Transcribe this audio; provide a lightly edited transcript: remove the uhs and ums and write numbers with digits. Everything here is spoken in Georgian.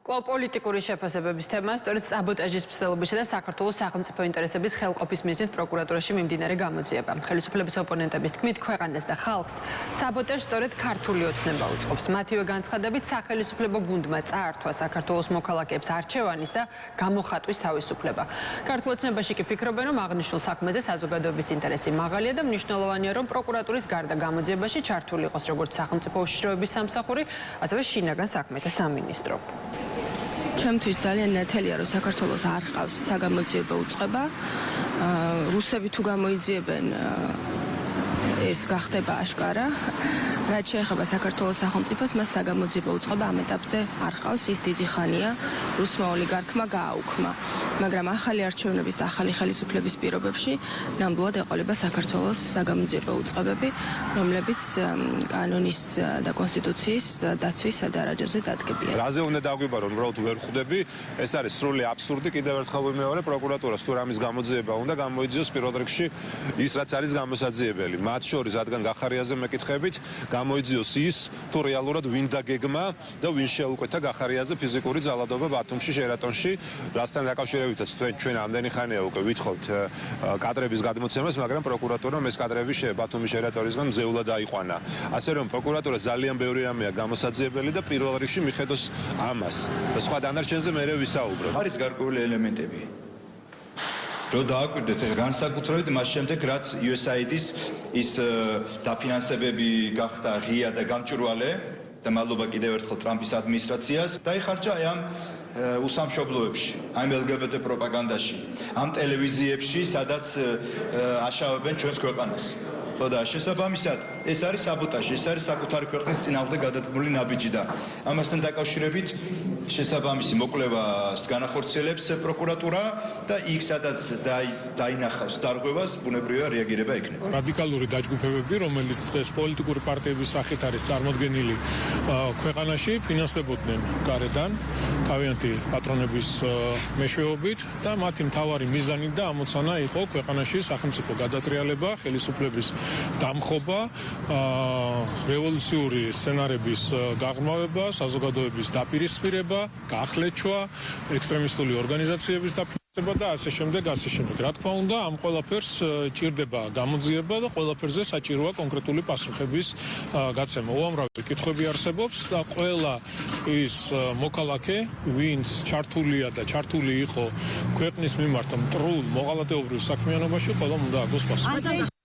კვლავ პოლიტიკური შეფასებების თემა, სწორედ საბოტაჟის მცდელობისა და საქართველოს სახელმწიფო ინტერესების ხელყოფის მიზნით პროკურატურაში მიმდინარე გამოძიება. ხელისუფლების ოპონენტების თქმით, ქვეყანას და ხალხს საბოტაჟს სწორედ ქართული ოცნება უწყობს. მათივე განცხადებით, სახელისუფლებო გუნდმა წაართვა საქართველოს მოქალაქეებს არჩევანის და გამოხატვის თავისუფლება. ქართულ ოცნებაში კი ფიქრობენ, რომ აღნიშნულ საქმეზე საზოგადოების ინტერესი მაღალია და მნიშვნელოვანია, რომ პროკურატურის გარდა გამოძიებაში ჩართული იყოს როგორც სახელმწიფო უშიშროების სამსახური, ასევე შინაგან საქმეთა სამინისტრო. ჩემთვის ძალიან ნათელია, რომ საქართველოს არ ჰყავს საგამოძიებო უწყება. რუსები თუ გამოიძიებენ, ეს გახდება აშკარა. რაც შეეხება საქართველოს სახელმწიფოს, მას საგამოძიებო უწყება ამ ეტაპზე არ ჰყავს, ის დიდი ხანია რუსმა ოლიგარქმა გააუქმა. მაგრამ ახალი არჩევნების და ახალი ხელისუფლების პირობებში ნამდვილად ეყოლება საქართველოს საგამოძიებო უწყებები, რომლებიც კანონის და კონსტიტუციის დაცვის სადარაჯოზე დადგებიან. რაზე უნდა დაგვიბარონ, უბრალოდ ვერ ხვდები, ეს არის სრული აბსურდი, კიდევ ერთხელ ვიმეორე, პროკურატურას თუ რამის გამოძიება უნდა გამოიძიოს პირველ რიგში ის, რაც არის გამოსაძიებელი. მათ შორის, რადგან გახარიაზე მეკითხებით, გამოიძიოს ის, თუ რეალურად ვინ დაგეგმა და ვინ შეუკვეთა გახარიაზე ფიზიკური ძალადობა ბათუმში, ჟერატონში, რასთან დაკავშირებითაც ჩვენ ამდენი ხანია უკვე ვითხოვთ კადრების გადმოცემას, მაგრამ პროკურატურამ ეს კადრები ბათუმის ჟერატონისგან მზეულად აიყვანა. ასე რომ პროკურატურა ძალიან ბევრი რამეა გამოსაძიებელი და პირველ რიგში მიხედოს ამას. და სხვა დანარჩენზე მერე ვისაუბრებ. არის გარკვეული ელემენტები. რო დააკვირდეთ განსაკუთრებით მას შემდეგ, რაც USAID-ის ის დაფინანსებები გახდა ღია და გამჭვირვალე და მადლობა კიდევ ერთხელ ტრამპის ადმინისტრაციას, დაიხარჯა ამ უსამშობლოებში, ამ LGBT პროპაგანდაში, ამ ტელევიზიებში, სადაც აშავებენ ჩვენს ქვეყანას. და შესაბამისად, ეს არის საბოტაჟი, ეს არის საკუთარი ქვეყნის წინააღმდეგ გადადგმული ნაბიჯი და ამასთან დაკავშირებით შესაბამისი მოკვლევას განახორციელებს პროკურატურა და იქ სადაც დაინახავს დარღვევას, ბუნებრივია რეაგირება იქნება. რადიკალური დაჯგუფებები, რომელიც დღეს პოლიტიკური პარტიების სახით არის წარმოდგენილი ქვეყანაში, ფინანსდებოდნენ გარედან თავიანთი პატრონების მეშვეობით და მათი მთავარი მიზანი და ამოცანა იყო ქვეყანაში სახელმწიფო გადატრიალება, ხელისუფლების დამხობა, რევოლუციური სცენარების გაღრმავება, საზოგადოების დაპირისპირება, გახლეჩვა, ექსტრემისტული ორგანიზაციების დაფინანსება და ასე შემდეგ. რა თქმა უნდა, ამ ყველაფერს ჭირდება გამოძიება და ყველაფერზე საჭიროა კონკრეტული პასუხების გაცემა. უამრავი კითხვები არსებობს და ყველა ის მოქალაქე, ვინც ჩართულია და ჩართული იყო ქვეყნის მიმართ მტრულ მოღალატეობრივ საქმიანობაში, ყველამ უნდა აგოს პასუხი.